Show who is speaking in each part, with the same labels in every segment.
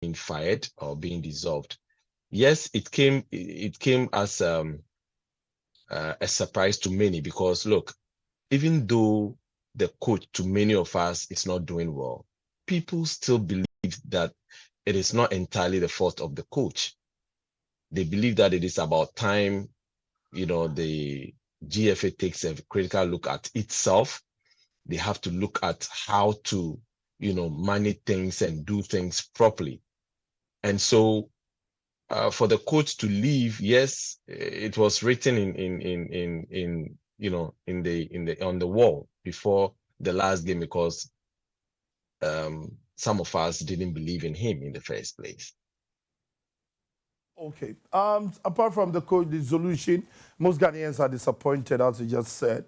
Speaker 1: being fired or being dissolved. Yes, it came as a surprise to many because look, even though the coach to many of us is not doing well, people still believe that it is not entirely the fault of the coach. They believe that it is about time, the GFA takes a critical look at itself. They have to look at how to, manage things and do things properly. And so for the coach to leave, yes, it was written on the wall before the last game because some of us didn't believe in him in the first place.
Speaker 2: Okay. Apart from the coach dissolution, most Ghanaians are disappointed, as you just said.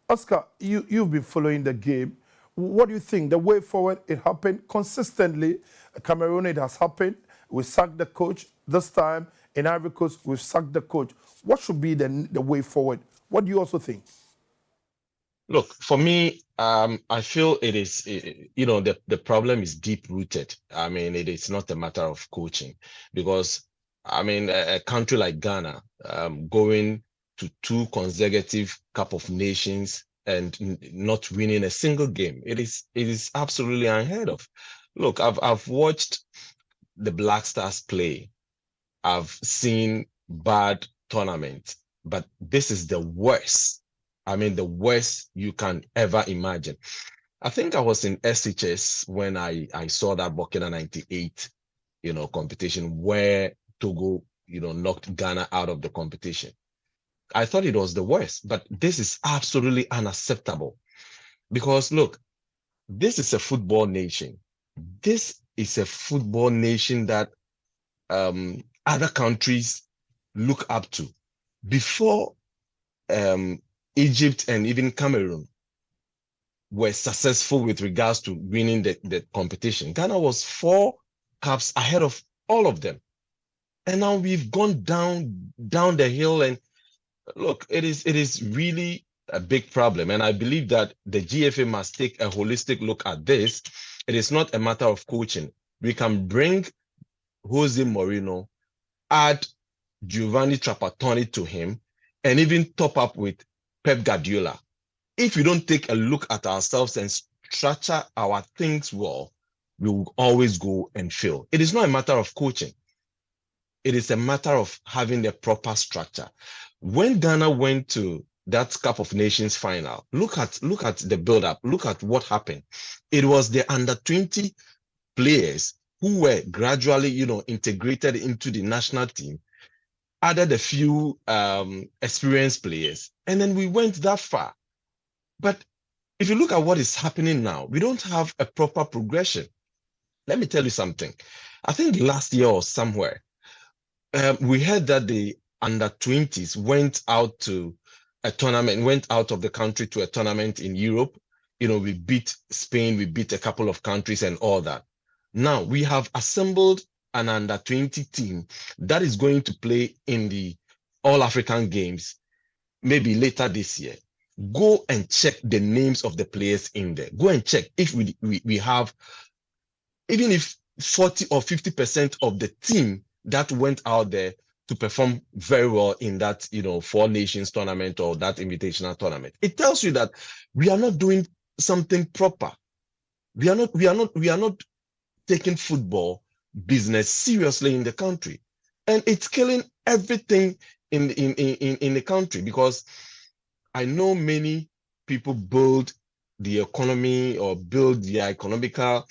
Speaker 2: Oscar, you've been following the game. What do you think? The way forward, it happened consistently. Cameroon, it has happened. We sacked the coach. This time in Ivory Coast, we've sacked the coach. What should be the way forward? What do you also think?
Speaker 1: Look, for me, I feel it is, the problem is deep rooted. I mean, it is not a matter of coaching because, I mean, a country like Ghana going to 2 consecutive Cup of Nations and not winning a single game, it is absolutely unheard of. Look, I've watched the Black Stars play. I've seen bad tournaments, but this is the worst. I mean, the worst you can ever imagine. I think I was in SHS when I saw that Burkina 98, competition where Togo, knocked Ghana out of the competition. I thought it was the worst, but this is absolutely unacceptable because look, this is a football nation. This is a football nation that other countries look up to. Before Egypt and even Cameroon were successful with regards to winning the competition, Ghana was 4 cups ahead of all of them. And now we've gone down the hill, and look, it is really a big problem. And I believe that the GFA must take a holistic look at this. It is not a matter of coaching. We can bring Jose Mourinho, add Giovanni Trapattoni to him, and even top up with Pep Guardiola. If we don't take a look at ourselves and structure our things well, we will always go and fail. It is not a matter of coaching. It is a matter of having the proper structure. When Ghana went to that Cup of Nations final, look at the build-up. Look at what happened. It was the under-20 players who were gradually, integrated into the national team, added a few experienced players, and then we went that far. But if you look at what is happening now, we don't have a proper progression. Let me tell you something. I think last year or somewhere, we heard that the under-20s went out to a tournament, went out of the country to a tournament in Europe. We beat Spain, we beat a couple of countries and all that. Now we have assembled an under-20 team that is going to play in the All-African Games, maybe later this year. Go and check the names of the players in there. Go and check if we have, even if 40 or 50% of the team that went out there to perform very well in that, 4 Nations tournament or that invitational tournament. It tells you that we are not doing something proper. We are not taking football business seriously in the country. And it's killing everything in the country, because I know many people build the economy or build their economical,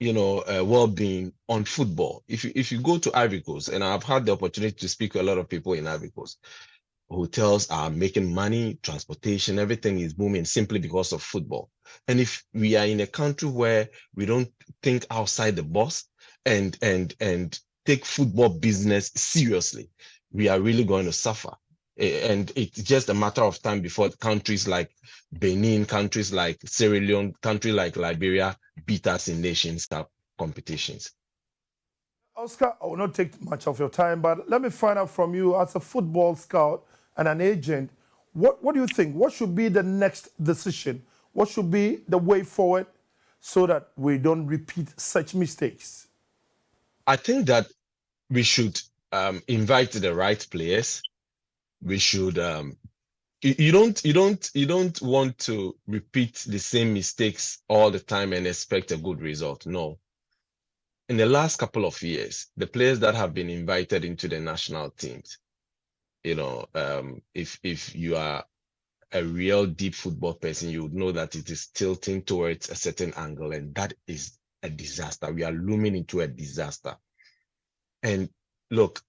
Speaker 1: well-being on football. If you go to Ivory Coast, and I've had the opportunity to speak to a lot of people in Ivory Coast, hotels are making money, transportation, everything is booming simply because of football. And if we are in a country where we don't think outside the box and take football business seriously, we are really going to suffer. And it's just a matter of time before countries like Benin, countries like Sierra Leone, countries like Liberia beat us in Nations Cup competitions.
Speaker 2: Oscar, I will not take much of your time, but let me find out from you as a football scout and an agent, what do you think? What should be the next decision? What should be the way forward so that we don't repeat such mistakes?
Speaker 1: I think that we should invite the right players. We should you don't want to repeat the same mistakes all the time and expect a good result. No. In the last couple of years, the players that have been invited into the national teams, if you are a real deep football person, you would know that it is tilting towards a certain angle, and that is a disaster. We are looming into a disaster. And look,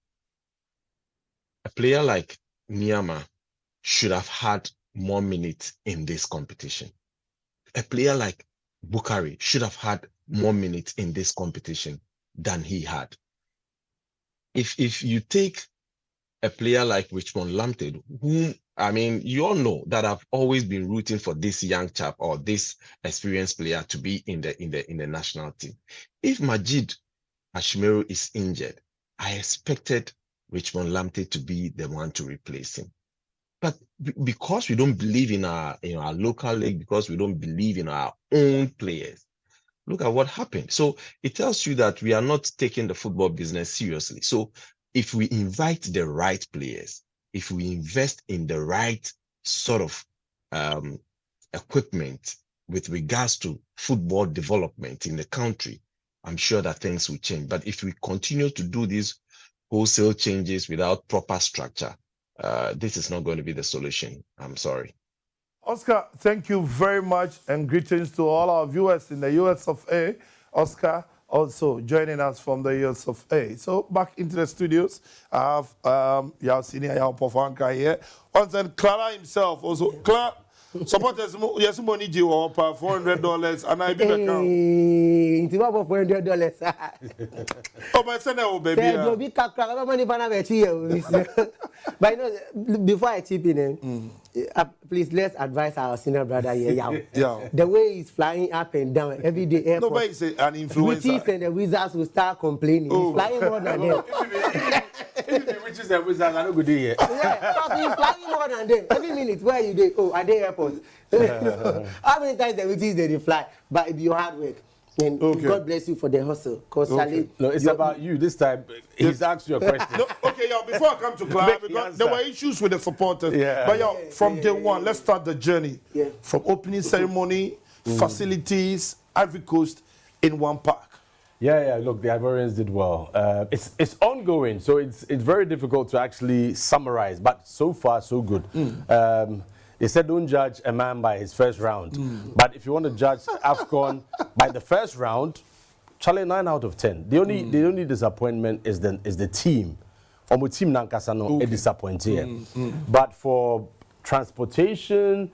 Speaker 1: a player like Niyama should have had more minutes in this competition. A player like Bukari should have had more minutes in this competition than he had. If you take a player like Richmond Lamptey, whom, I mean, you all know that I've always been rooting for this young chap or this experienced player to be in the national team. If Majid Ashimeru is injured, I expected Richmond Lamptey to be the one to replace him. But because we don't believe in our local league, because we don't believe in our own players, look at what happened. So it tells you that we are not taking the football business seriously. So if we invite the right players, if we invest in the right sort of equipment with regards to football development in the country, I'm sure that things will change. But if we continue to do these wholesale changes without proper structure, this is not going to be the solution. I'm sorry.
Speaker 2: Oscar, thank you very much, and greetings to all our viewers in the US of A. Oscar also joining us from the US of A. So back into the studios, I have Yaw Ampofo Ankrah here. Once and Clara himself also. Clara, supporters, yes, money due $400, and I be account.
Speaker 3: It's about $400.
Speaker 2: Oh, my son, oh, baby.
Speaker 3: But you know, before I chip in, please let's advise our senior brother here, Yaw.
Speaker 2: Yeah.
Speaker 3: The way he's flying up and down every day airport.
Speaker 2: Nobody say an influencer.
Speaker 3: Witches and the wizards will start complaining.
Speaker 2: Oh.
Speaker 3: He's flying more than them.
Speaker 4: If the witches and wizards, I don't go there yet.
Speaker 3: Yeah, because he's flying more than them. Every minute, where you do? Oh, at the airport. How many times the witches they fly? But it'll be your hard work. And God bless you for the hustle. Because
Speaker 4: no, it's about you this time. He's asked you a question.
Speaker 2: No, okay, Yaw, before I come to Clara, because there were issues with the supporters.
Speaker 4: Yeah.
Speaker 2: But Yaw, from day one, let's start the journey.
Speaker 3: Yeah.
Speaker 2: From opening ceremony, facilities, Ivory Coast in one park.
Speaker 4: Yeah. Look, the Ivorians did well. It's ongoing, so it's very difficult to actually summarize. But so far, so good. They said don't judge a man by his first round. But if you want to judge Afcon by the first round, Charlie, 9 out of 10. The only disappointment is the team. Omo team nankasano disappointed. But for transportation,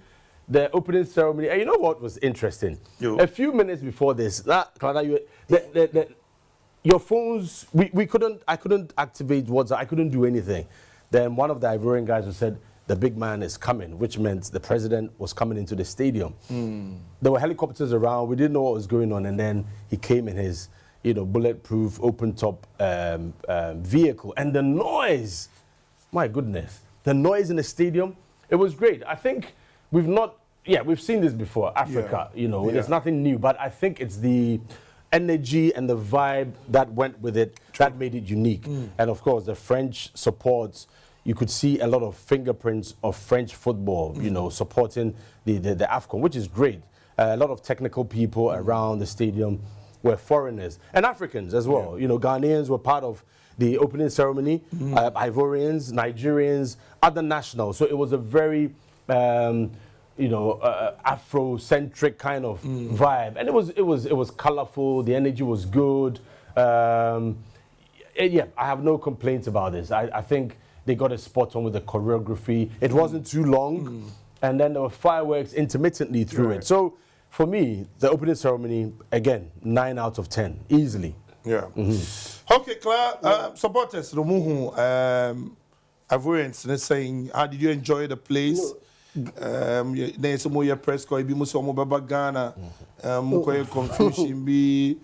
Speaker 4: the opening ceremony, and you know what was interesting?
Speaker 2: Yo.
Speaker 4: A few minutes before this, your phones, I couldn't activate WhatsApp, I couldn't do anything. Then one of the Ivorian guys who said, the big man is coming, which meant the president was coming into the stadium. There were helicopters around. We didn't know what was going on, and then he came in his, bulletproof, open-top vehicle, and the noise. My goodness, the noise in the stadium. It was great. I think we've seen this before. Africa, it's nothing new, but I think it's the energy and the vibe that went with it that made it unique. And of course, the French supports. You could see a lot of fingerprints of French football, supporting the Afcon, which is great. A lot of technical people around the stadium were foreigners and Africans as well. Ghanaians were part of the opening ceremony, Ivorians, Nigerians, other nationals. So it was a very, Afrocentric kind of vibe, and it was colorful. The energy was good. I have no complaints about this. I think they got a spot on with the choreography. It wasn't too long, and then there were fireworks intermittently through it. So for me, the opening ceremony, again, 9 out of 10, easily.
Speaker 2: Yeah. Okay, Clara, supporters, Ivorians, they're saying, how did you enjoy the place? There's some more press corps, be some more Ghana, confusion be.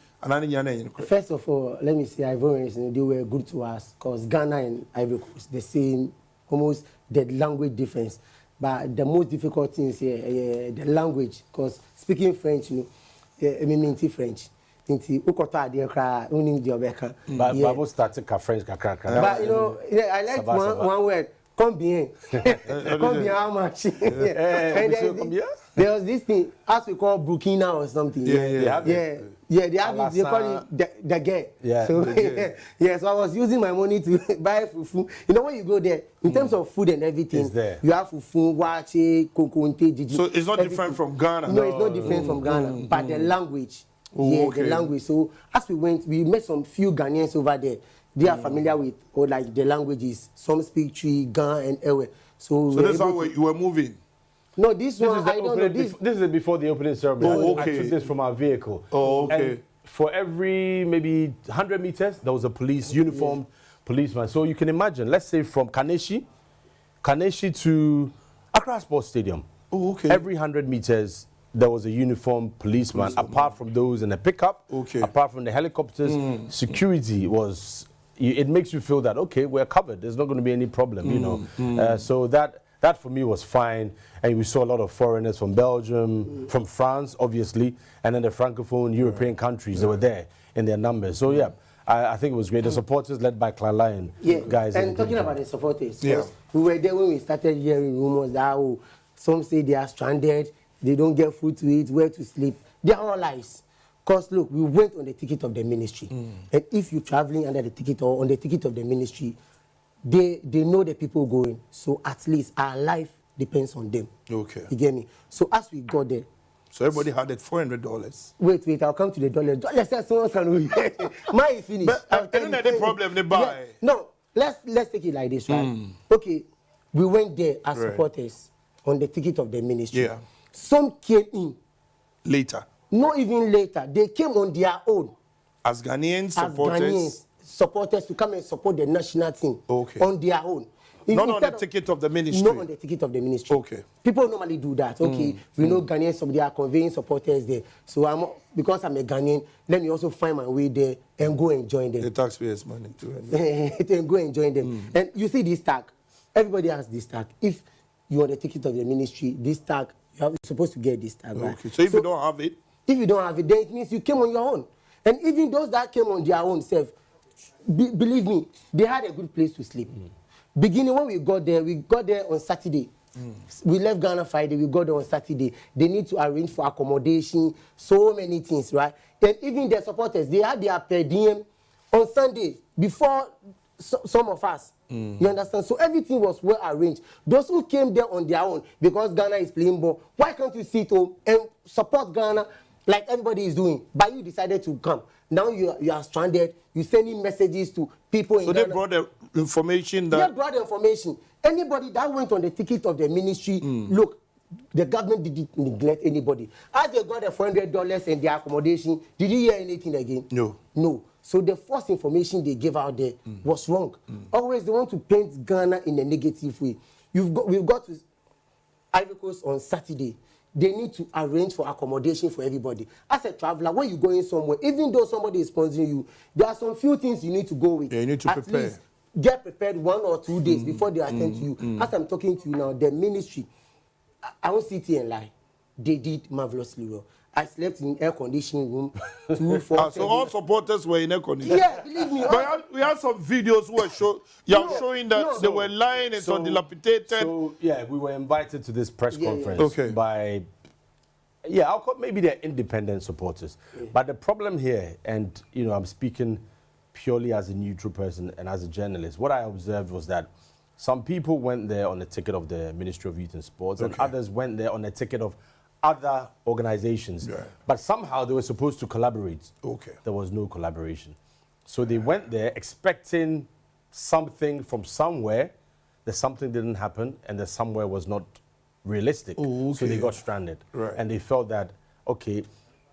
Speaker 3: First of all, let me say Ivorians, they were good to us because Ghana and Ivory Coast, the same, almost the language difference. But the most difficult thing is the language, because speaking French, I mean French. Inti ukoto ade kra unim di obeka.
Speaker 4: But Bible started French kakra.
Speaker 3: But you know, I like one word. Combien? Combien how much? There was this thing, as we call Burkina or something.
Speaker 2: They
Speaker 3: have it. They call it the gay.
Speaker 4: Yeah.
Speaker 3: So, so I was using my money to buy fufu. You know, when you go there, in terms of food and everything, you have fufu, wache, kokonte, jiji.
Speaker 2: So it's not different from Ghana?
Speaker 3: No, it's not different from Ghana, but the language. The language. So as we went, we met some few Ghanaians over there. They are familiar with, or like the languages. Some speak Twi, Gan, and Ewe. So
Speaker 2: that's how you were moving?
Speaker 3: No, this one, I don't know.
Speaker 4: This is before the opening ceremony. I took this from our vehicle.
Speaker 2: Oh, okay.
Speaker 4: And for every maybe 100 meters, there was a uniformed policeman. So you can imagine, let's say from Kaneshi to Accra Sports Stadium.
Speaker 2: Oh, okay.
Speaker 4: Every 100 meters, there was a uniformed policeman. Apart from those in the pickup, apart from the helicopters, security was... It makes you feel that, okay, we're covered. There's not going to be any problem, you know. So that for me was fine. And we saw a lot of foreigners from Belgium, from France, obviously, and then the Francophone European countries that were there in their numbers. So, yeah, I think it was great. The supporters led by Clan Lion guys.
Speaker 3: And talking about the supporters, we were there when we started hearing rumors that some say they are stranded, they don't get food to eat, where to sleep. They are all lies. Because look, we went on the ticket of the ministry. And if you're traveling under the ticket or on the ticket of the ministry, they know the people going. So at least our life depends on them.
Speaker 2: Okay.
Speaker 3: You get me? So as we got there.
Speaker 2: So everybody had that $400.
Speaker 3: Wait, I'll come to the dollar. Dollar says someone can mine is finished.
Speaker 2: But I don't have the problem they buy.
Speaker 3: No, let's take it like this, right? Okay, we went there as supporters on the ticket of the ministry.
Speaker 2: Yeah.
Speaker 3: Some came in.
Speaker 2: Later.
Speaker 3: Not even later. They came on their own.
Speaker 2: As Ghanaian supporters?
Speaker 3: Supporters to come and support the national team.
Speaker 2: Okay.
Speaker 3: On their own.
Speaker 2: Not on the ticket of the ministry?
Speaker 3: Not on the ticket of the ministry.
Speaker 2: Okay.
Speaker 3: People normally do that. Okay, we know Ghanaians, they are conveying supporters there. So because I'm a Ghanaian, let me also find my way there and go and join them.
Speaker 2: The taxpayers' money too.
Speaker 3: And go and join them. And you see this tag. Everybody has this tag. If you're on the ticket of the ministry, this tag, you're supposed to get this tag, right?
Speaker 2: Okay. So if you don't have it?
Speaker 3: If you don't have it, then it means you came on your own. And even those that came on their own self, believe me, they had a good place to sleep. Beginning when we got there on Saturday. We left Ghana Friday, we got there on Saturday. They need to arrange for accommodation, so many things, right? And even their supporters, they had their per diem on Sunday before some of us. You understand? So everything was well arranged. Those who came there on their own, because Ghana is playing ball, why can't you sit home and support Ghana like everybody is doing? But you decided to come. Now you are stranded. You're sending messages to people in Ghana.
Speaker 2: So they brought the information that...
Speaker 3: They brought the information. Anybody that went on the ticket of the ministry, look, the government didn't neglect anybody. As they got the $400 and their accommodation, did you hear anything again? No. So the first information they gave out there was wrong. Always they want to paint Ghana in a negative way. We've got to Ivory Coast on Saturday. They need to arrange for accommodation for everybody. As a traveler, when you're going somewhere, even though somebody is sponsoring you, there are some few things you need to go with.
Speaker 2: Yeah, you need to prepare.
Speaker 3: At least get prepared 1 or 2 days before they attend to you. As I'm talking to you now, the ministry, I won't sit here and lie. They did marvelously well. I slept in air conditioning room 2, 4.
Speaker 2: So all supporters were in air conditioning?
Speaker 3: Yeah, believe me.
Speaker 2: But we had some videos who were showing that they were lying and so dilapidated. So,
Speaker 4: yeah, we were invited to this press conference by, I'll call maybe they're independent supporters. But the problem here, and, I'm speaking purely as a neutral person and as a journalist, what I observed was that some people went there on the ticket of the Ministry of Youth and Sports, and others went there on the ticket of other organizations. But somehow they were supposed to collaborate. There was no collaboration. So they went there expecting something from somewhere. The something didn't happen, and the somewhere was not realistic. So they got stranded. And they felt that, okay,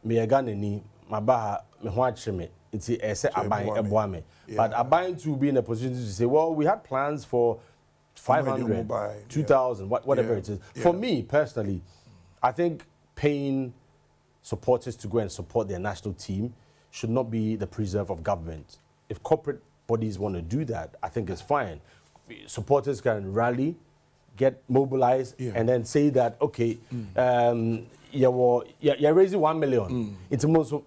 Speaker 4: me aganeni, mabaha, me huacheme. It's a abayin. But abayin to be in a position to say, well, we had plans for 500, 2,000, whatever it is. For me, personally, I think paying supporters to go and support their national team should not be the preserve of government. If corporate bodies want to do that, I think it's fine. Supporters can rally, get mobilized, and then say that, okay, you're raising 1 million. It's monto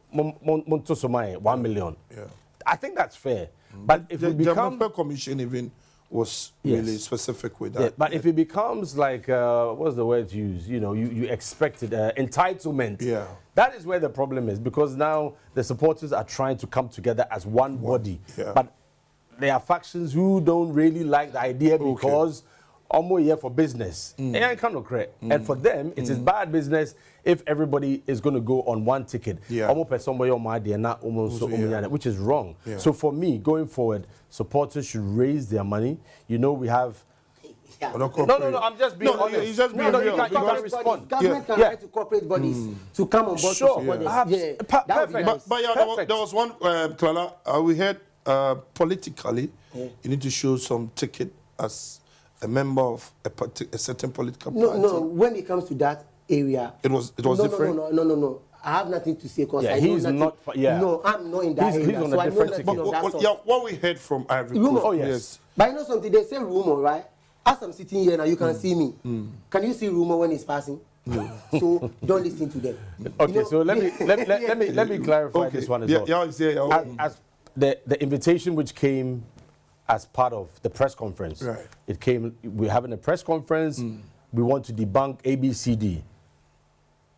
Speaker 4: 1 million.
Speaker 2: Yeah.
Speaker 4: I think that's fair. But if it becomes
Speaker 2: the commission even was really specific with that.
Speaker 4: yeah, but if it becomes like what's the word used? You know, you expected entitlement.
Speaker 2: Yeah.
Speaker 4: That is where the problem is, because now the supporters are trying to come together as one body.
Speaker 2: Yeah.
Speaker 4: But there are factions who don't really like the idea because almost here for business. And for them, it is bad business if everybody is going to go on one ticket.
Speaker 2: Yeah.
Speaker 4: Which is wrong.
Speaker 2: Yeah.
Speaker 4: So for me, going forward, supporters should raise their money. You know, we have.
Speaker 3: Yeah.
Speaker 4: No, I'm just being honest.
Speaker 2: He's just being
Speaker 4: you
Speaker 2: real.
Speaker 4: can't respond.
Speaker 3: Government can write to corporate bodies to come on board.
Speaker 4: Sure.
Speaker 3: To support
Speaker 4: Yeah.
Speaker 3: this. That would be nice.
Speaker 2: But there was one, Clara, we heard politically, you need to show some ticket as a member of a certain political party.
Speaker 3: No, when it comes to that area,
Speaker 2: It was different.
Speaker 3: No. I have nothing to say because
Speaker 4: Yeah,
Speaker 3: I know
Speaker 4: he's
Speaker 3: nothing.
Speaker 4: not. Yeah.
Speaker 3: No, I'm not in that
Speaker 4: He's
Speaker 3: area,
Speaker 4: on
Speaker 3: so
Speaker 4: a
Speaker 3: I know
Speaker 4: different
Speaker 3: nothing
Speaker 4: ticket.
Speaker 3: of that sort.
Speaker 2: Yeah, what we heard from Ivory
Speaker 3: Rumor.
Speaker 2: Coast.
Speaker 4: Oh, yes.
Speaker 3: But you know something, they say rumor, right? As I'm sitting here now, you can see me. Can you see rumor when it's passing? So don't listen to them.
Speaker 4: Okay,
Speaker 3: You know,
Speaker 4: so let me clarify this one as well. As the invitation which came as part of the press conference,
Speaker 2: Right.
Speaker 4: it came. We're having a press conference. We want to debunk ABCD.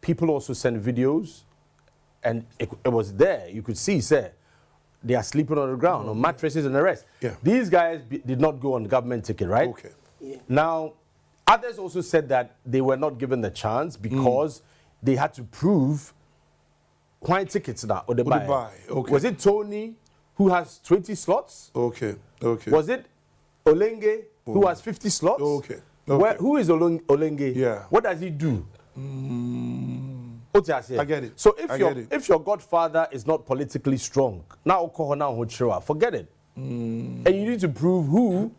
Speaker 4: People also sent videos, and it was there. You could see, sir, they are sleeping on the ground on mattresses and the rest.
Speaker 2: Yeah.
Speaker 4: These guys did not go on the government ticket, right?
Speaker 2: Okay.
Speaker 3: Yeah.
Speaker 4: Now, others also said that they were not given the chance because they had to prove why tickets now or the
Speaker 2: Or the
Speaker 4: buy.
Speaker 2: buy, okay.
Speaker 4: Was it Tony who has 20 slots?
Speaker 2: Okay.
Speaker 4: Was it Olenge who has 50 slots?
Speaker 2: Okay.
Speaker 4: Who is Olenge?
Speaker 2: Yeah.
Speaker 4: What does he do?
Speaker 2: I get it.
Speaker 4: So
Speaker 2: I get it.
Speaker 4: if your godfather is not politically strong, now forget it. And you need to prove who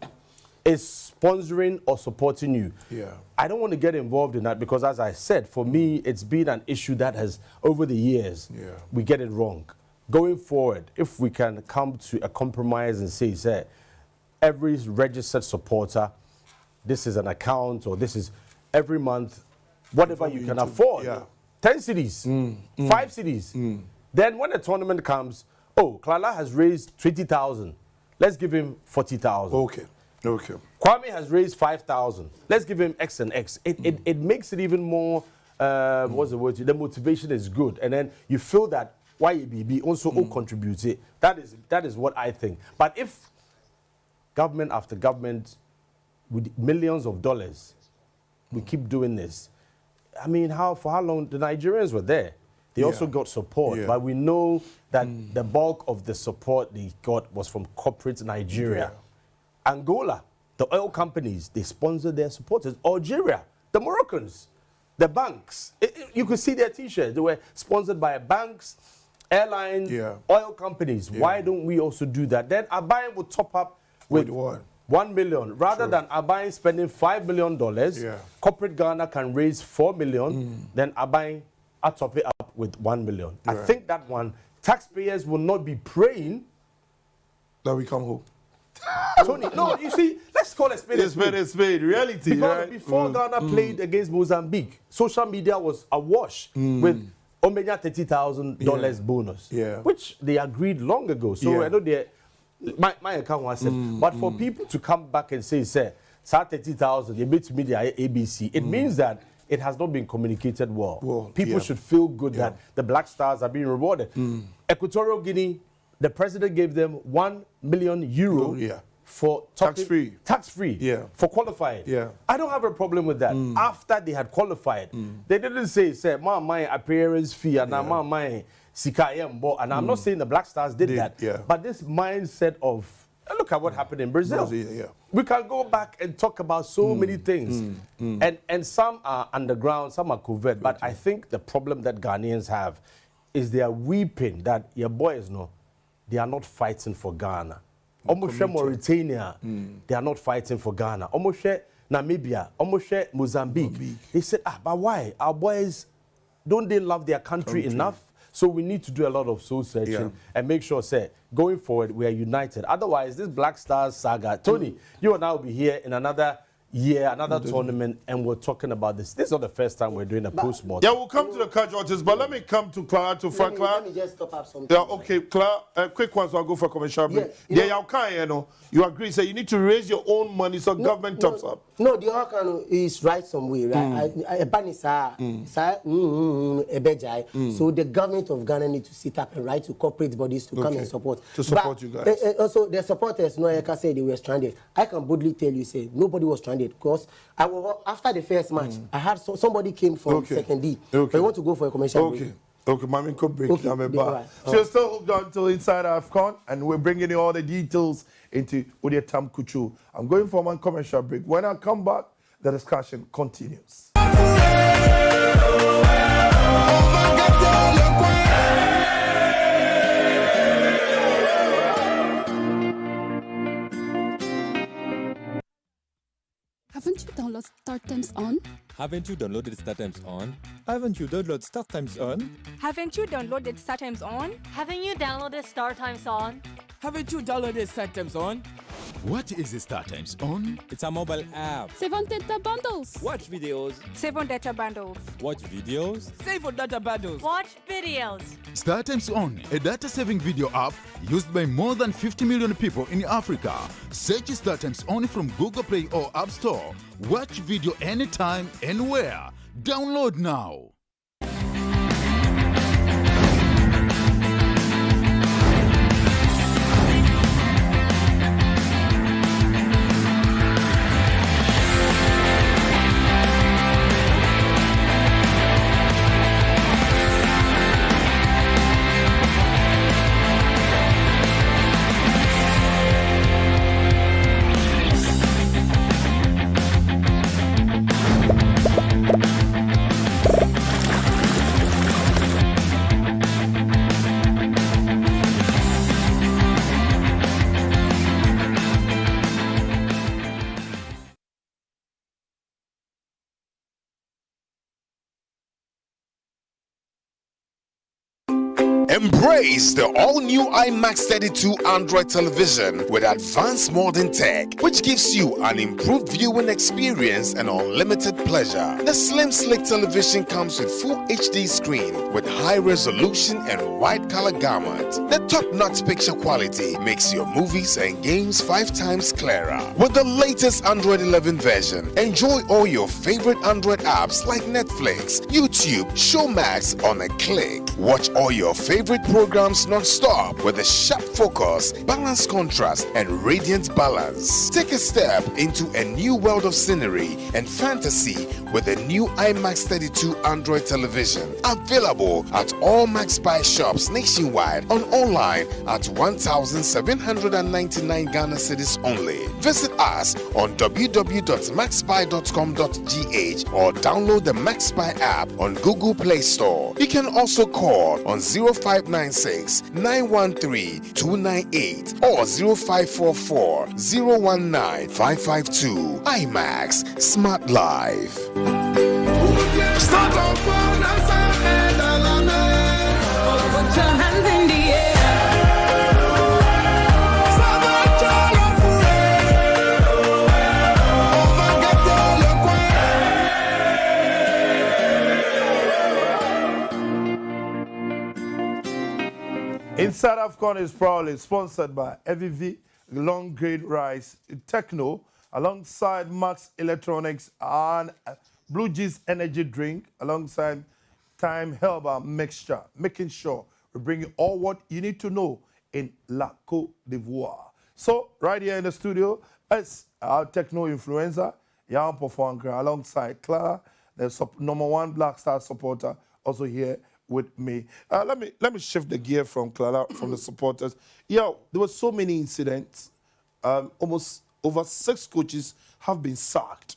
Speaker 4: is sponsoring or supporting you.
Speaker 2: Yeah.
Speaker 4: I don't want to get involved in that because, as I said, for me, it's been an issue that has, over the years, we get it wrong. Going forward, if we can come to a compromise and say, every registered supporter, this is an account or this is every month, whatever you can afford.
Speaker 2: Yeah.
Speaker 4: 10 cities, 5 cities. Then when the tournament comes, Klala has raised 20,000. Let's give him 40,000.
Speaker 2: Okay.
Speaker 4: Kwame has raised 5,000. Let's give him X and X. It makes it even more, what's the word? The motivation is good. And then you feel that YABB also contributes it. That is what I think. But if government after government with millions of dollars, we keep doing this, I mean, for how long? The Nigerians were there. They also got support.
Speaker 2: Yeah.
Speaker 4: But we know that the bulk of the support they got was from corporate Nigeria. Angola, the oil companies, they sponsored their supporters. Algeria, the Moroccans, the banks. You could see their T-shirts. They were sponsored by banks, airlines, oil companies. Why don't we also do that? Then Abayin would top up with 1 million. Rather than Abayin spending $5 million, corporate Ghana can raise 4 million, then Abayin top it up with 1 million. I think that one, taxpayers will not be praying
Speaker 2: that we come home.
Speaker 4: Tony, no, you see, let's call it spade a spade.
Speaker 2: Reality,
Speaker 4: because before Ghana played against Mozambique, social media was awash with Omega $30,000 bonus, which they agreed long ago. So I know my account was said, but for people to come back and say, 30,000, you beat media ABC, it means that it has not been communicated well. People should feel good that the Black Stars are being rewarded. Equatorial Guinea, the president gave them €1 million for
Speaker 2: tax-free
Speaker 4: for qualifying. I don't have a problem with that. After they had qualified, they didn't say my appearance fee and my Sikayembo, and I'm not saying the Black Stars did that, but this mindset of look at what happened in Brazil. We can go back and talk about so many things, and some are underground, some are covert. But I think the problem that Ghanaians have is they are weeping that your boys they are not fighting for Ghana. Almost Mauritania, they are not fighting for Ghana. Almost Namibia, almost Mozambique. They said, but why? Our boys, don't they love their country enough? So we need to do a lot of soul searching and make sure, going forward, we are united. Otherwise, this Black Stars saga, Tony, you and I will be here in another Yeah, another tournament, and we're talking about this. This is not the first time we're doing a post-mortem.
Speaker 2: Yeah, we'll come to the casualties, but let me come to Clara to Frank.
Speaker 3: Let me just stop up something.
Speaker 2: Yeah, okay, Clara, quick one so I'll go for commercial break.
Speaker 3: Yeah,
Speaker 2: Yeah, you agree, say you need to raise your own money so government tops up.
Speaker 3: No, the Afcon is right some way, right? So the government of Ghana need to sit up and write to corporate bodies to come and support.
Speaker 2: To support you guys.
Speaker 3: Also, the supporters, no, like I said, they were stranded. I can boldly tell you, say, nobody was stranded because after the first match, I had somebody came from second D. They want to go for a commercial break.
Speaker 2: Okay, Mami, could break.
Speaker 3: Okay,
Speaker 2: I'm
Speaker 3: right.
Speaker 2: back. So you're still hooked on to Inside Afcon, and we're bringing you all the details into Udia Tam Kuchu. I'm going for one commercial break. When I come back, the discussion continues.
Speaker 5: Haven't you downloaded Start Times On?
Speaker 6: Haven't you downloaded StarTimes On? Haven't you downloaded StarTimes On?
Speaker 7: Haven't you downloaded StarTimes On?
Speaker 8: Haven't you downloaded StarTimes On?
Speaker 6: Haven't you downloaded StarTimes On?
Speaker 9: What is the StarTimes On?
Speaker 6: It's a mobile app.
Speaker 5: Save on data bundles.
Speaker 6: Watch videos.
Speaker 7: Save on data bundles.
Speaker 6: Watch videos. Save on data bundles.
Speaker 8: Watch videos.
Speaker 9: StarTimes On, a data-saving video app used by more than 50 million people in Africa. Search StarTimes On from Google Play or App Store. Watch video anytime, anywhere. Download now.
Speaker 10: Embrace the all-new IMAX 32 Android television with advanced modern tech, which gives you an improved viewing experience and unlimited pleasure. The slim, slick television comes with full HD screen with high resolution and wide color gamut. The top-notch picture quality makes your movies and games 5 times clearer. With the latest Android 11 version, enjoy all your favorite Android apps like Netflix, YouTube, Showmax on a click. Watch all your favorite programs non-stop with a sharp focus, balanced contrast, and radiant balance. Take a step into a new world of scenery and fantasy with a new IMAX 32 Android television. Available at all Max Buy shops nationwide and online at 1,799 Ghana cedis only. Visit us on www.maxbuy.com.gh or download the Max Buy app on Google Play Store. You can also call on 0596 913 298 or 0544 019 552. IMAX Smart Life.
Speaker 11: Start off on us and put your hands in the air.
Speaker 2: Inside Afcon is proudly sponsored by EVV, Long Grain Rice, Tecno, alongside Max Electronics and Blue Jeans Energy Drink, alongside Time Herbal Mixture, making sure we bring you all what you need to know in La Côte d'Ivoire. So, right here in the studio, it's our Tecno influencer, Yaw Ampofo Ankrah, alongside Clara, the #1 Black Star supporter, also here with me. Let me shift the gear from Clara, from the supporters. Yeah, there were so many incidents. Almost over 6 coaches have been sacked.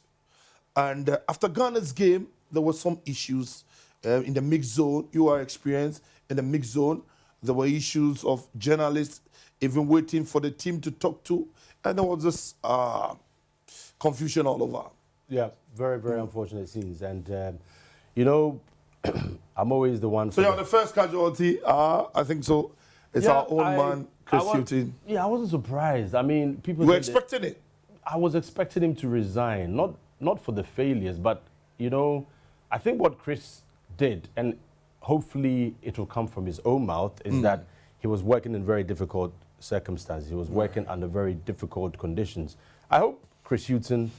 Speaker 2: And after Ghana's game, there were some issues in the mixed zone. You are experienced in the mixed zone. There were issues of journalists even waiting for the team to talk to. And there was this confusion all over.
Speaker 4: Yeah, very, very unfortunate scenes. And, you know, I'm always the one.
Speaker 2: So you're the first casualty. I think so. It's our own man, Chris Hutton.
Speaker 4: Yeah, I wasn't surprised. I mean, people.
Speaker 2: We're expecting it.
Speaker 4: I was expecting him to resign, not for the failures, but, you know, I think what Chris did, and hopefully it will come from his own mouth, is that he was working in very difficult circumstances. He was working under very difficult conditions. I hope Chris Hughton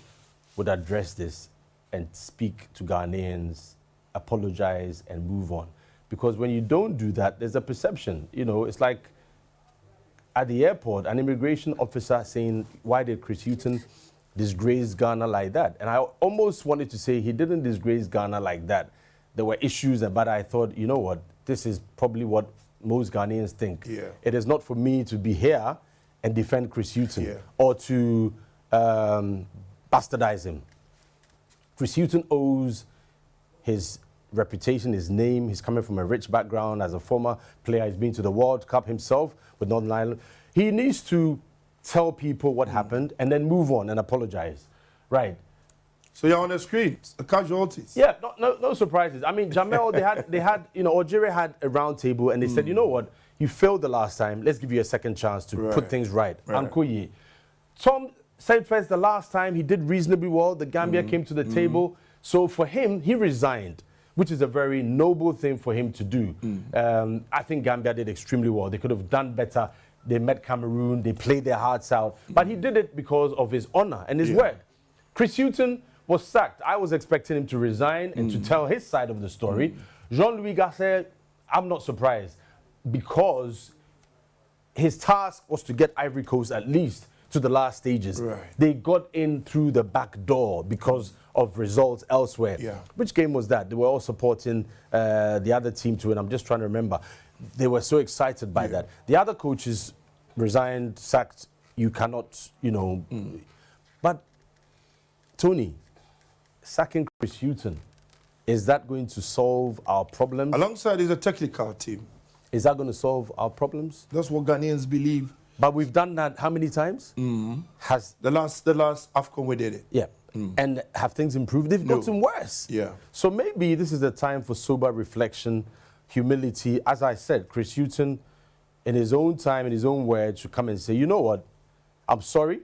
Speaker 4: would address this and speak to Ghanaians, apologize and move on. Because when you don't do that, there's a perception. You know, it's like at the airport, an immigration officer saying, why did Chris Hughton disgrace Ghana like that? And I almost wanted to say he didn't disgrace Ghana like that. There were issues, but I thought, you know what, this is probably what most Ghanaians think.
Speaker 2: Yeah.
Speaker 4: It is not for me to be here and defend Chris Hughton or to bastardize him. Chris Hughton owes his reputation, his name. He's coming from a rich background as a former player. He's been to the World Cup himself with Northern Ireland. He needs to tell people what happened and then move on and apologize. Right.
Speaker 2: So you're on the screen, the casualties.
Speaker 4: Yeah, no surprises. I mean, Jamel, they had, you know, Algeria had a round table and they said, you know what, you failed the last time. Let's give you a second chance to put things right. Ankoye. Tom said first the last time he did reasonably well. The Gambia came to the table. So for him, he resigned, which is a very noble thing for him to do. I think Gambia did extremely well. They could have done better. They met Cameroon. They played their hearts out. But he did it because of his honor and his word. Chris Hughton was sacked. I was expecting him to resign and to tell his side of the story. Jean-Louis Gasset, I'm not surprised because his task was to get Ivory Coast at least to the last stages. They got in through the back door because of results elsewhere. Which game was that? They were all supporting the other team to win. I'm just trying to remember. They were so excited by that. The other coaches resigned, sacked. You cannot, you know. But, Tony, sacking Chris Hughton, is that going to solve our problems?
Speaker 2: Alongside is a technical team.
Speaker 4: Is that going to solve our problems?
Speaker 2: That's what Ghanaians believe.
Speaker 4: But we've done that how many times? Has
Speaker 2: the last Afcon we did it.
Speaker 4: Yeah. And have things improved? They've gotten worse.
Speaker 2: Yeah.
Speaker 4: So maybe this is the time for sober reflection, humility. As I said, Chris Hughton, in his own time, in his own words, should come and say, you know what, I'm sorry.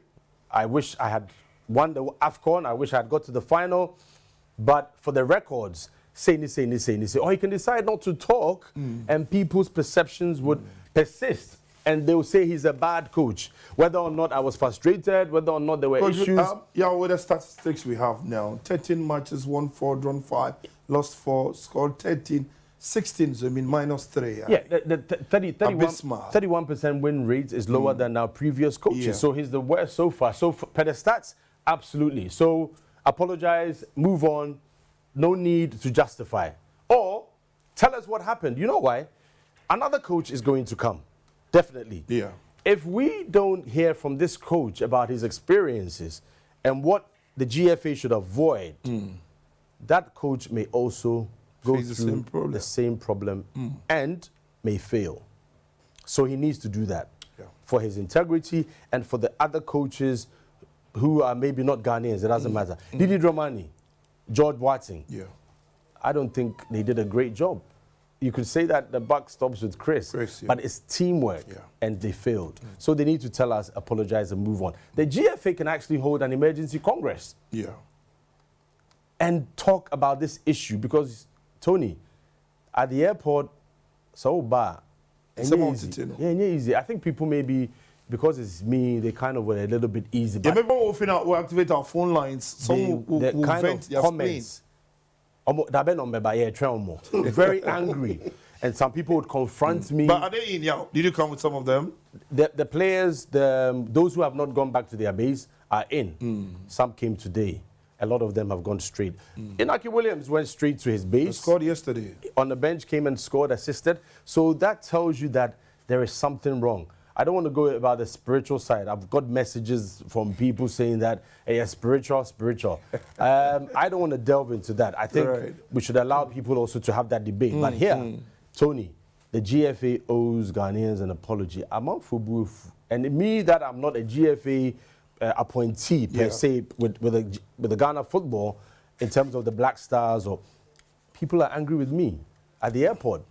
Speaker 4: I wish I had won the Afcon. I wish I had got to the final. But for the records, say. Or he can decide not to talk and people's perceptions would persist. And they will say he's a bad coach. Whether or not I was frustrated, whether or not there were issues.
Speaker 2: Yeah, with the statistics we have now, 13 matches, won 4, drawn 5, lost 4, scored 13, 16, so I mean -3.
Speaker 4: Yeah, the 31% win rate is lower than our previous coaches. So he's the worst so far. So per the stats, absolutely. So apologize, move on, no need to justify. Or tell us what happened. You know why? Another coach is going to come. Definitely.
Speaker 2: Yeah.
Speaker 4: If we don't hear from this coach about his experiences and what the GFA should avoid, that coach may also go through the same problem and may fail. So he needs to do that for his integrity and for the other coaches who are maybe not Ghanaians. It doesn't matter. Didi Dramani, George Watson. I don't think they did a great job. You could say that the buck stops with Chris, but it's teamwork, and they failed. So they need to tell us, apologize, and move on. The GFA can actually hold an emergency congress and talk about this issue because, Tony, at the airport, so bad. It's easy. I think people maybe, because it's me, they kind of were a little bit easy.
Speaker 2: Yeah, maybe we'll activate our phone lines. Some will
Speaker 4: kind
Speaker 2: vent
Speaker 4: of comments. Very angry. And some people would confront me.
Speaker 2: But are they in? Yeah. Did you come with some of them?
Speaker 4: The players, those who have not gone back to their base are in. Some came today. A lot of them have gone straight. Inaki Williams went straight to his base.
Speaker 2: He scored yesterday.
Speaker 4: On the bench, came and scored, assisted. So that tells you that there is something wrong. I don't want to go about the spiritual side. I've got messages from people saying that, hey, spiritual. I don't want to delve into that. I think we should allow people also to have that debate. But here, Tony, the GFA owes Ghanaians an apology. I'm out for both. And me, that I'm not a GFA appointee per se with the Ghana football in terms of the Black Stars, or people are angry with me at the airport.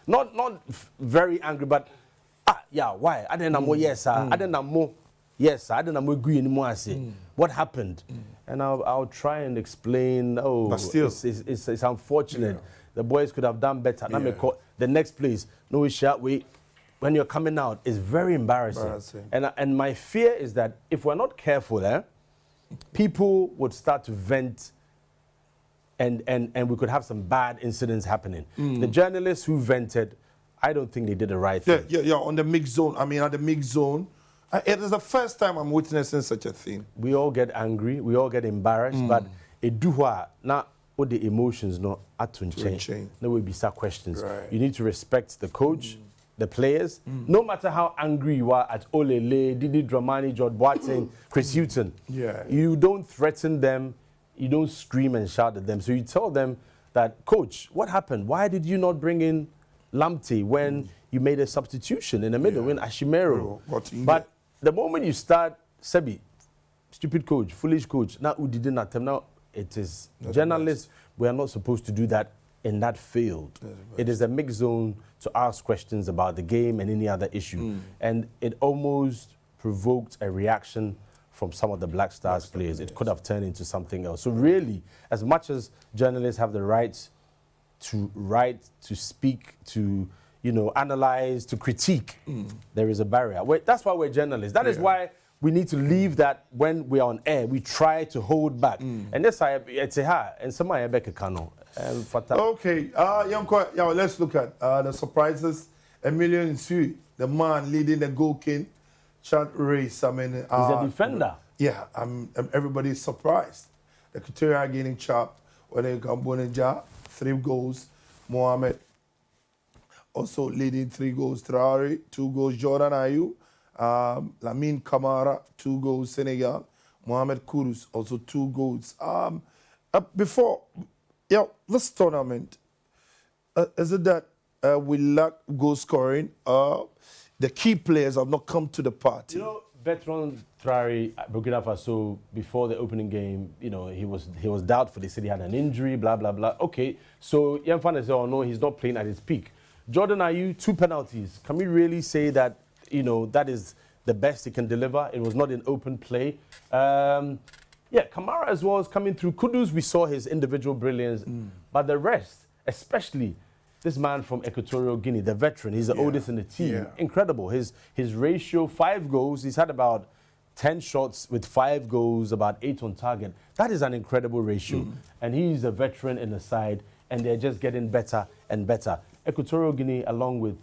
Speaker 4: Not very angry, but why? I didn't know yes, sir. I didn't know. yes, I don't know anymore. I say, what happened? And I'll try and explain. Oh,
Speaker 2: but still,
Speaker 4: it's unfortunate. Yeah. The boys could have done better. Yeah. The next place, no shot. When you're coming out, it's very embarrassing. And my fear is that if we're not careful, people would start to vent. And we could have some bad incidents happening. The journalists who vented, I don't think they did the right thing.
Speaker 2: Yeah, on the mixed zone. I mean, at the mixed zone, it is the first time I'm witnessing such a thing.
Speaker 4: We all get angry, we all get embarrassed, but it do what now all the emotions not at to change. There will be some questions. Right. You need to respect the coach, the players, no matter how angry you are at Olele, Didi Dramani, George Boateng, Chris Hughton.
Speaker 2: Yeah.
Speaker 4: You don't threaten them. You don't scream and shout at them. So you tell them that, Coach, what happened? Why did you not bring in Lamptey when you made a substitution in the middle when Ashimero? But the moment you start, Sebi, stupid coach, foolish coach, now who didn't attempt, now it is journalists. We are not supposed to do that in that field. It is a mixed zone to ask questions about the game and any other issue. And it almost provoked a reaction from some of the Black Stars players. It could have turned into something else. So really, as much as journalists have the right to write, to speak, to analyze, to critique, there is a barrier. That's why we're journalists. That is why we need to leave that when we are on air. We try to hold back. And that's why it's a and some
Speaker 2: okay, let's look at the surprises. Emilio Nsui, the man leading the goal king chant race. I mean,
Speaker 4: he's a defender.
Speaker 2: Yeah, everybody's surprised. The criteria gaining chop when they come Bonija, 3 goals. Mohamed also leading 3 goals. Traore, 2 goals. Jordan Ayew, Lamine Camara, 2 goals. Senegal. Mohamed Kudus, also 2 goals. Before, this tournament, is it that we lack goal scoring? The key players have not come to the party.
Speaker 4: Bertrand Traore at Burkina Faso, before the opening game, he was doubtful. They said he had an injury, blah, blah, blah. Okay, so Yamfane said, oh no, he's not playing at his peak. Jordan Ayew, 2 penalties. Can we really say that, that is the best he can deliver? It was not an open play. Kamara as well is coming through. Kudus, we saw his individual brilliance, but the rest, especially this man from Equatorial Guinea, the veteran, he's the oldest in the team. Incredible. His ratio, 5 goals. He's had about 10 shots with 5 goals, about 8 on target. That is an incredible ratio. And he's a veteran in the side, and they're just getting better and better. Equatorial Guinea, along with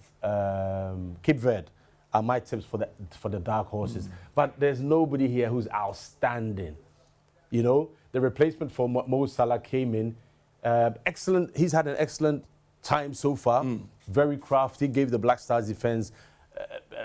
Speaker 4: Cape Verde, are my tips for the dark horses. But there's nobody here who's outstanding. The replacement for Mo Salah came in. Excellent. He's had an excellent time so far. Very crafty, gave the Black Stars defense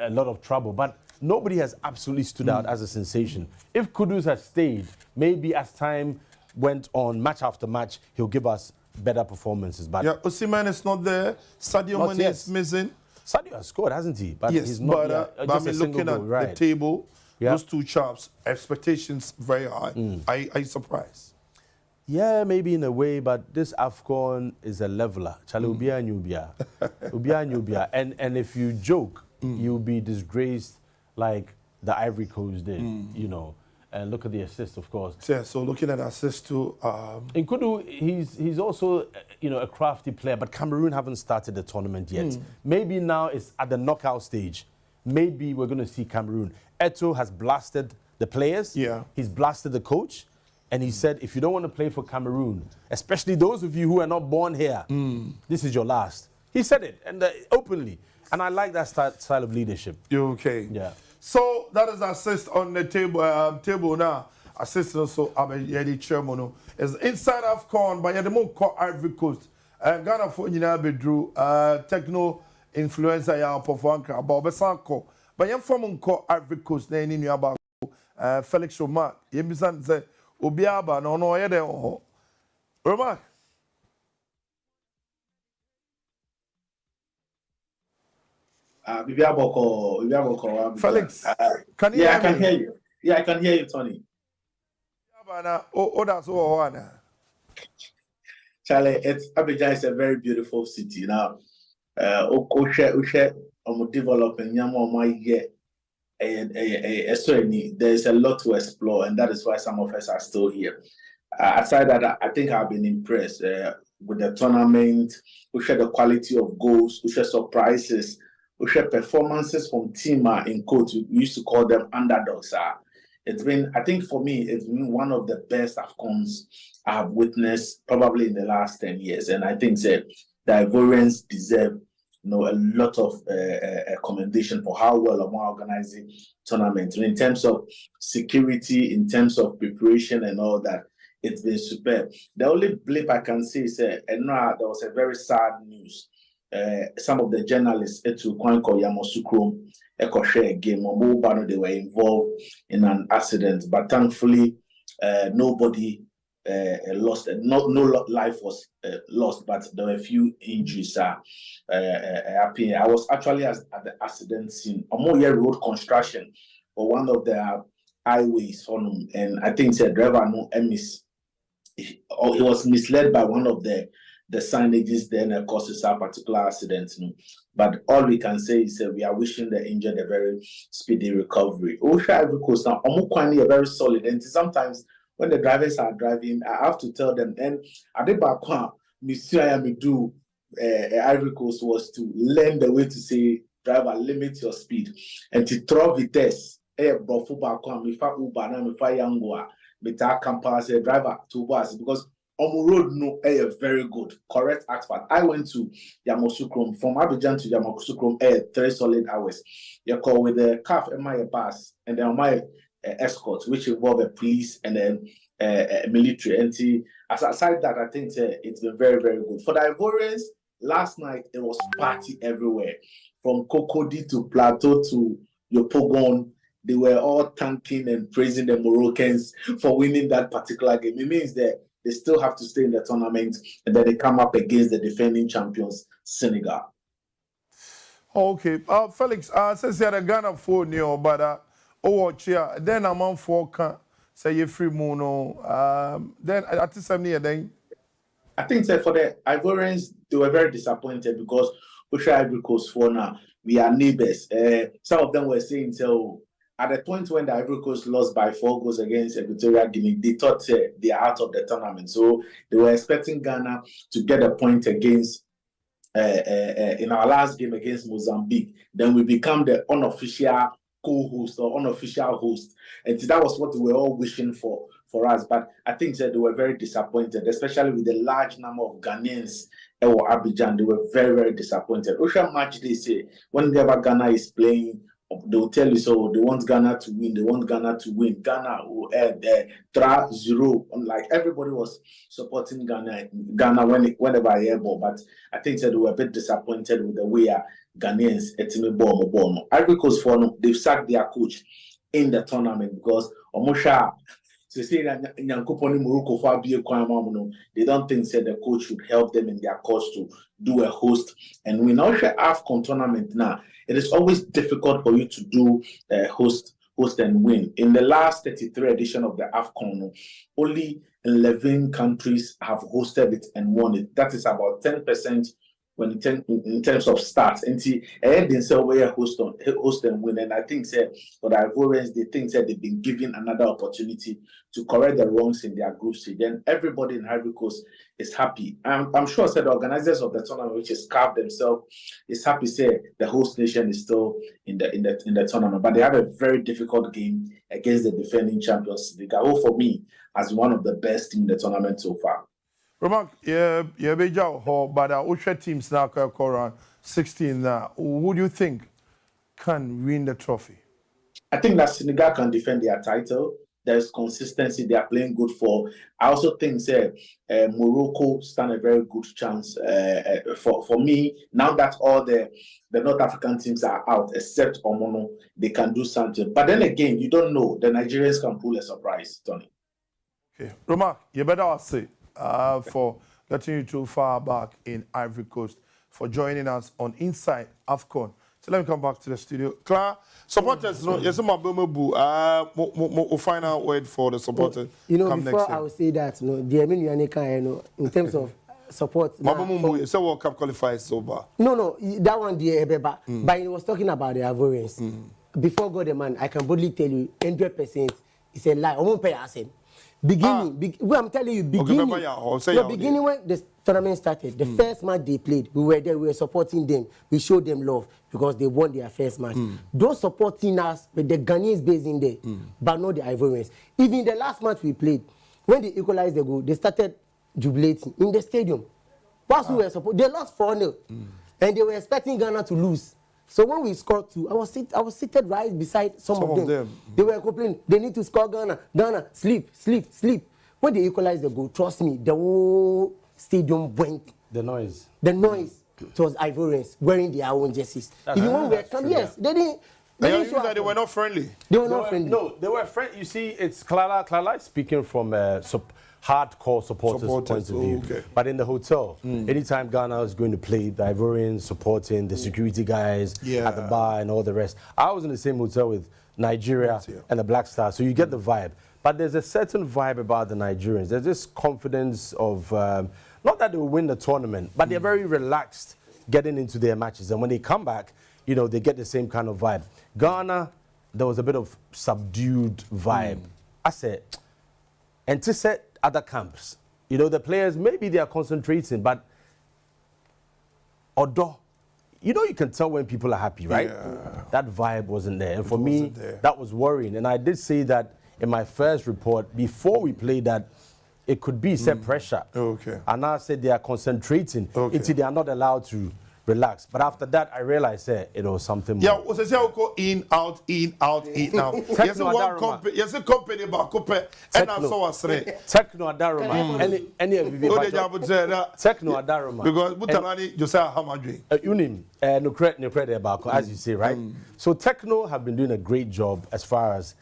Speaker 4: a lot of trouble, but nobody has absolutely stood out as a sensation. If Kudus has stayed, maybe as time went on, match after match, he'll give us better performances. But
Speaker 2: Osimhen is not there. Sadio Mane is missing.
Speaker 4: Sadio has scored, hasn't he? But
Speaker 2: yes,
Speaker 4: he's not
Speaker 2: but I mean, looking at the table, those 2 chaps, expectations very high. Are you surprised?
Speaker 4: Yeah, maybe in a way, but this Afcon is a leveler. And if you joke, you'll be disgraced like the Ivory Coast did, And look at the assist, of course.
Speaker 2: Yeah, so looking at assist too.
Speaker 4: In Kudu, he's also, a crafty player, but Cameroon haven't started the tournament yet. Maybe now it's at the knockout stage. Maybe we're going to see Cameroon. Eto'o has blasted the players.
Speaker 2: Yeah.
Speaker 4: He's blasted the coach. And he said, if you don't want to play for Cameroon, especially those of you who are not born here, this is your last. He said it, and openly. And I like that style of leadership.
Speaker 2: Okay.
Speaker 4: Yeah.
Speaker 2: So that is assist on the table now. Assist also, Abedi Chairman. Is inside Afcon, but you don't call Ivory Coast. Ghana for Bedru, Tecno influencer Yaw Ampofo Ankrah, but Obesanko. But you from call Ivory Coast, then in your about Felix Romac. You misan say. Obiaba no yede ho. Romac. Felix, can you hear me?
Speaker 12: I can hear you. Yeah, I can hear you, Tony.
Speaker 2: That's all.
Speaker 12: Charlie, Abidjan is a very beautiful city. Now, developing there's a lot to explore, and that is why some of us are still here. Aside that, I think I've been impressed with the tournament. We share the quality of goals, we share surprises, we share performances from team in coach. We used to call them underdogs. It's been, I think for me, it's been one of the best Afcons I've witnessed probably in the last 10 years. And I think that the Ivorians deserve a lot of commendation for how well I'm organizing tournament. And in terms of security, in terms of preparation and all that, it's been superb. The only blip I can say is there was a very sad news. Some of the journalists Yaw Ampofo Ankrah game they were involved in an accident, but thankfully nobody lost. No life was lost, but there were a few injuries. I was actually at the accident scene. Road construction for one of the highways on, and I think the driver he was misled by one of the signages there and causes a particular accident. But all we can say is we are wishing the injured a very speedy recovery. Ivory Coast now, are very solid, and sometimes when the drivers are driving, I have to tell them, and Adebakwa, Monsieur Yamidu, Ivory Coast was to learn the way to say, driver, limit your speed, and to throw vitesse. Because on the road, no, very good, correct asphalt. I went to Yamoussoukro from Abidjan to Yamoussoukro, 3 solid hours. You call with the CAF and my bus, and then my escort, which involve a police and then military. And aside that, I think it's been very, very good. For the Ivorians, last night it was party everywhere, from Cocody to Plateau to Yopougon. They were all thanking and praising the Moroccans for winning that particular game. It means that they still have to stay in the tournament, and then they come up against the defending champions, Senegal.
Speaker 2: Okay. Felix, since you're a Ghana for new, but then I'm on 4 say you free mono. Then at the same year, then
Speaker 12: I think that for the Ivorians, they were very disappointed because Ivory Coast for now, we are neighbors. Some of them were saying so. At the point when the Ivory Coast lost by 4 goals against Equatorial Guinea, they thought they are out of the tournament. So they were expecting Ghana to get a point against in our last game against Mozambique. Then we become the unofficial co-host or unofficial host. And that was what we were all wishing for us. But I think that they were very disappointed, especially with the large number of Ghanaians in Abidjan. They were very, very disappointed. Ocean match, they say, whenever Ghana is playing, they will tell you so. They want Ghana to win. They want Ghana to win. Ghana will 3-0. Like everybody was supporting Ghana whenever I hear ball. But I think that they were a bit disappointed with the way Ghanaians etime ball. Ivory Coast for them, they've sacked their coach in the tournament because Omosha. They say that they don't think that the coach should help them in their cause to do a host. And we now share Afcon tournament now. It is always difficult for you to do host and win. In the last 33 edition of the Afcon, only 11 countries have hosted it and won it. That is about 10% when in terms of stats. And see, I didn't say where host and win. And I think for the Ivorians, they think that they've been given another opportunity to correct the wrongs in their group stage. Then everybody in Ivory Coast is happy. I'm sure the organizers of the tournament, which is CAF themselves, is happy. Say the host nation is still in the tournament, but they have a very difficult game against the defending champions. They go for me as one of the best in the tournament so far.
Speaker 2: Remark, yeah, but Usher teams now around 16 now. Who do you think can win the trophy?
Speaker 12: I think that Senegal can defend their title. There's consistency. They are playing good for. I also think Morocco stand a very good chance. For me, now that all the North African teams are out, except Omono, they can do something. But then again, you don't know. The Nigerians can pull a surprise, Tony.
Speaker 2: Okay, Roma, you better say for letting you too far back in Ivory Coast, for joining us on Inside Afcon. So let me come back to the studio. Claire, supporters, no, yes, my we'll find out word for the supporters.
Speaker 3: You know, before I will say that, in terms of support.
Speaker 2: So World Cup qualifies so far.
Speaker 3: No, that one, but he was talking about the Ivorians. before God the man, I can boldly tell you 100% it's a lie. I won't pay us. Beginning, well, I'm telling you, beginning, beginning when the tournament started, the first match they played, we were there, we were supporting them, we showed them love because they won their first match. Those supporting us, with the Ghanaians based in there, but not the Ivorians. Even the last match we played, when they equalized the goal, they started jubilating in the stadium. Whilst we were supporting, they lost 4-0, and they were expecting Ghana to lose. So when we scored 2, I was seated right beside some of them. They were complaining, they need to score Ghana. Ghana, sleep. When they equalized the goal, trust me, the whole stadium went.
Speaker 4: The noise.
Speaker 3: It was Ivorians wearing their own jerseys. Even when we were coming, yes, they didn't.
Speaker 2: They were not friendly.
Speaker 3: They were not friendly.
Speaker 4: No, they were friendly. You see, it's Clara speaking from hardcore supporters' point of view. Okay. But in the hotel, anytime Ghana is going to play, the Ivorians supporting, the security guys at the bar and all the rest. I was in the same hotel with Nigeria and the Black Stars, so you get the vibe. But there's a certain vibe about the Nigerians. There's this confidence of, not that they will win the tournament, but they're very relaxed getting into their matches. And when they come back, you know, they get the same kind of vibe. Ghana, there was a bit of subdued vibe. I said, and to set other camps, you know, the players, maybe they are concentrating, but although, you know, you can tell when people are happy, right? Yeah. That vibe wasn't there. And for me, that was worrying. And I did say that in my first report, before we played, that it could be set pressure. Okay. And I said they are concentrating until they are not allowed to relax. But after that, I realized it was something more.
Speaker 2: Yeah, Josiah Okoe in, out. Yes, one company, yes, a company about Cope, and I saw us
Speaker 4: Tecno Adaroma. Any of you Tecno Adaroma.
Speaker 2: Because Butarani, Josiah Hamadri.
Speaker 4: Unim, no credit about, as you say, right? So Tecno have been doing a great job as far as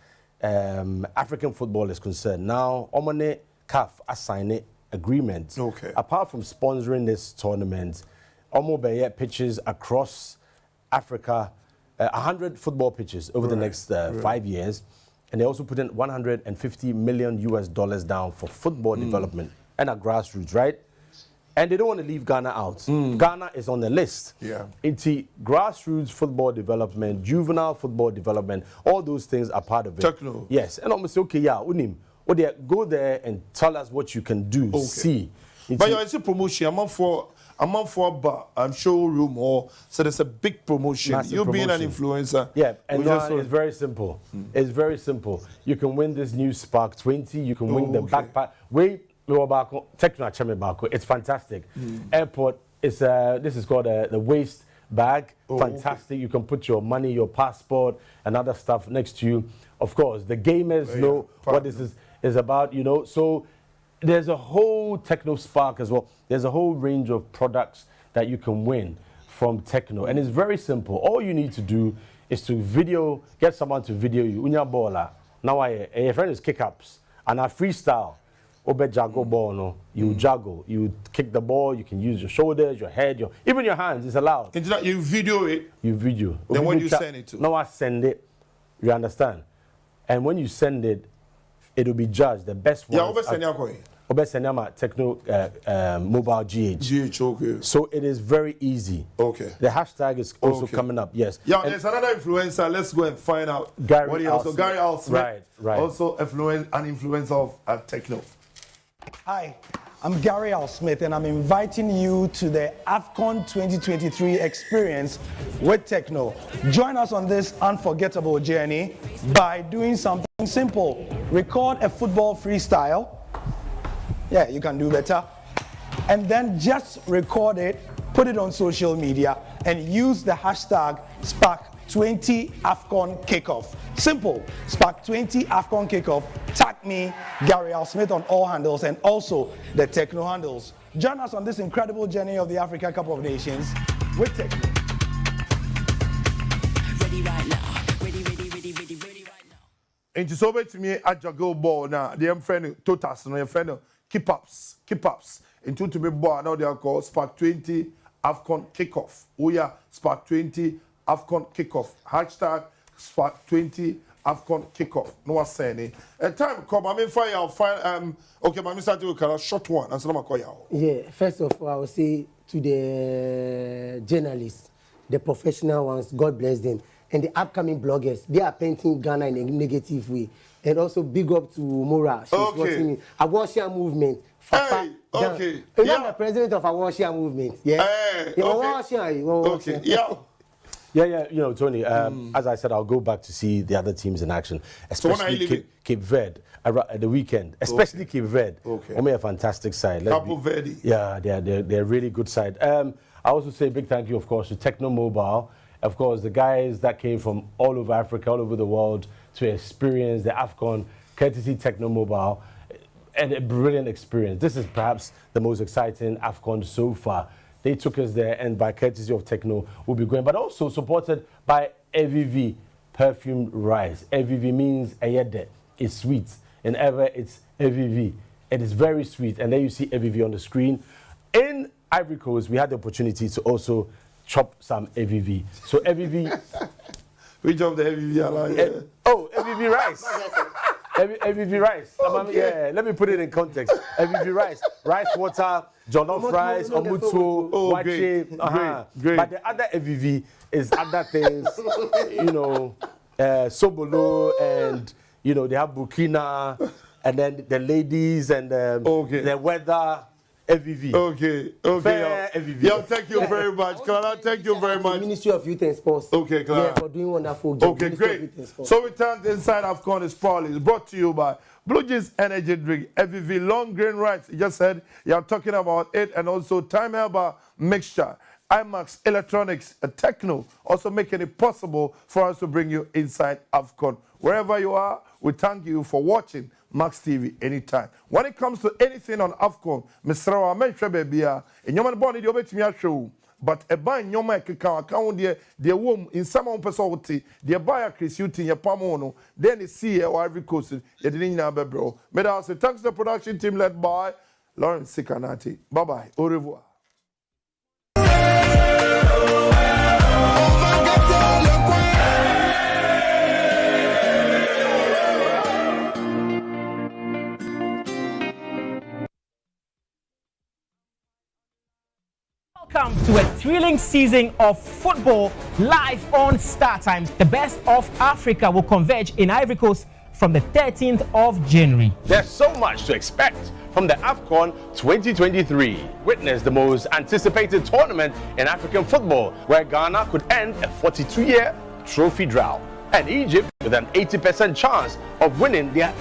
Speaker 4: African football is concerned. Now, Omane CAF assigned agreement. Okay. Apart from sponsoring this tournament, Omo pitches across Africa, 100 football pitches over the next 5 years. And they also put in $150 million down for football development and a grassroots, right? And they don't want to leave Ghana out. Ghana is on the list. Yeah. It's grassroots football development, juvenile football development, all those things are part of it.
Speaker 2: Techno.
Speaker 4: Yes. And I'm say, okay, yeah, Unim, go there and tell us what you can do, see.
Speaker 2: But it's a promotion, I'm showroom or so there's a big promotion. You being an influencer.
Speaker 4: Yeah, and it's very simple. It's very simple. You can win this new Spark 20, you can win the backpack. Tecno, it's fantastic. Airport is this is called the waist bag. Fantastic. You can put your money, your passport, and other stuff next to you. Of course, the gamers know what this is about, you know. So there's a whole Tecno Spark as well. There's a whole range of products that you can win from Tecno. And it's very simple. All you need to do is to get someone to video you. Unya bola. Now your friend is kick-ups. And a freestyle. Obe jago ball, no. You juggle. You kick the ball. You can use your shoulders, your head, even your hands. It's allowed.
Speaker 2: You video it?
Speaker 4: You video.
Speaker 2: Then when you send it to?
Speaker 4: No, I send it. You understand? And when you send it, it will be judged. The best one.
Speaker 2: Yeah,
Speaker 4: Tecno mobile GH.
Speaker 2: Okay.
Speaker 4: So it is very easy. Okay. The hashtag is also coming up. Yes.
Speaker 2: Yeah, there's another influencer. Let's go and find out. Gary Al Smith.
Speaker 4: Right.
Speaker 2: Also an influencer of Tecno.
Speaker 13: Hi, I'm Gary Al Smith, and I'm inviting you to the Afcon 2023 experience with Tecno. Join us on this unforgettable journey by doing something simple. Record a football freestyle. Yeah, you can do better. And then just record it, put it on social media, and use the hashtag Spark20 Afcon Kickoff. Simple, Spark20 Afcon Kickoff. Tag me, Gary Al Smith, on all handles, and also the Tecno handles. Join us on this incredible journey of the Africa Cup of Nations with Tecno.
Speaker 11: Ready right now. Ready right now.
Speaker 2: And to so to me, I just go ball now. The friend Totas, no, your friend keep ups. Into to me ball now they are called Spark 20 Afcon Kickoff. Oh yeah, Spark 20 Afcon Kickoff. Hashtag Spark 20 Afcon Kickoff. No one saying it. Time come. I mean fire. Okay, but Mr. Tiwukala, short one. That's not my call.
Speaker 3: Yeah. First of all, I will say to the journalists, the professional ones, God bless them. and the upcoming bloggers. They are painting Ghana in a negative way. And also big up to Mora. She's watching me. Awashia movement.
Speaker 2: Hey, okay.
Speaker 3: I'm the president of Awashia movement. Yeah.
Speaker 2: Hey, okay.
Speaker 4: Yeah. You know, Tony. As I said, I'll go back to see the other teams in action, especially Cape Verde at the weekend. Especially Cape Verde.
Speaker 2: Okay.
Speaker 4: A fantastic side.
Speaker 2: Cape Verde.
Speaker 4: Yeah, they're a really good side. I also say a big thank you, of course, to Tecno Mobile. Of course, the guys that came from all over Africa, all over the world to experience the Afcon, courtesy Tecno Mobile, and a brilliant experience. This is perhaps the most exciting Afcon so far. They took us there, and by courtesy of Tecno, we'll be going. But also supported by AVV perfumed rice. AVV means ayede. It's sweet. And ever it's AVV. It is very sweet. And there you see AVV on the screen. In Ivory Coast, we had the opportunity to also chop some AVV. So AVV.
Speaker 2: We chop the AVV.
Speaker 4: AVV rice. AVV rice. Yeah, let me put it in context. AVV rice. Rice water, jollof rice, omutsu, wache.
Speaker 2: Great.
Speaker 4: But the other AVV is other things, sobolo, and, they have Burkina, and then the ladies and the weather. AVV.
Speaker 2: Okay.
Speaker 4: Fair AVV.
Speaker 2: Yo, thank you very much, Clara. Thank you very much.
Speaker 3: Ministry of Youth and Sports.
Speaker 2: Okay, Clara.
Speaker 3: Yeah, for doing wonderful job.
Speaker 2: Okay, great. So we turn inside Afcon is probably brought to you by Blue Jeans Energy Drink, AVV Long Grain Rice. You just said you're talking about it, and also Time Herbal Mixture, IMAX Electronics, Tecno, also making it possible for us to bring you inside Afcon. Wherever you are, we thank you for watching Max TV anytime. When it comes to anything on Afcon, Mr. Raman Shrebebia, and you're born in your show, but a buy in your account, dear womb in some own personality, dear buyer Chris Uti, your Pamono, then it's see or Ivory Coast, you didn't know, bro. May I say thanks to the production team led by Lawrence Sikanati. Bye bye. Au revoir.
Speaker 14: Welcome to a thrilling season of football live on Star Times. The best of Africa will converge in Ivory Coast from the 13th of January.
Speaker 4: There's so much to expect from the Afcon 2023. Witness the most anticipated tournament in African football, where Ghana could end a 42-year trophy drought, and Egypt with an 80% chance of winning their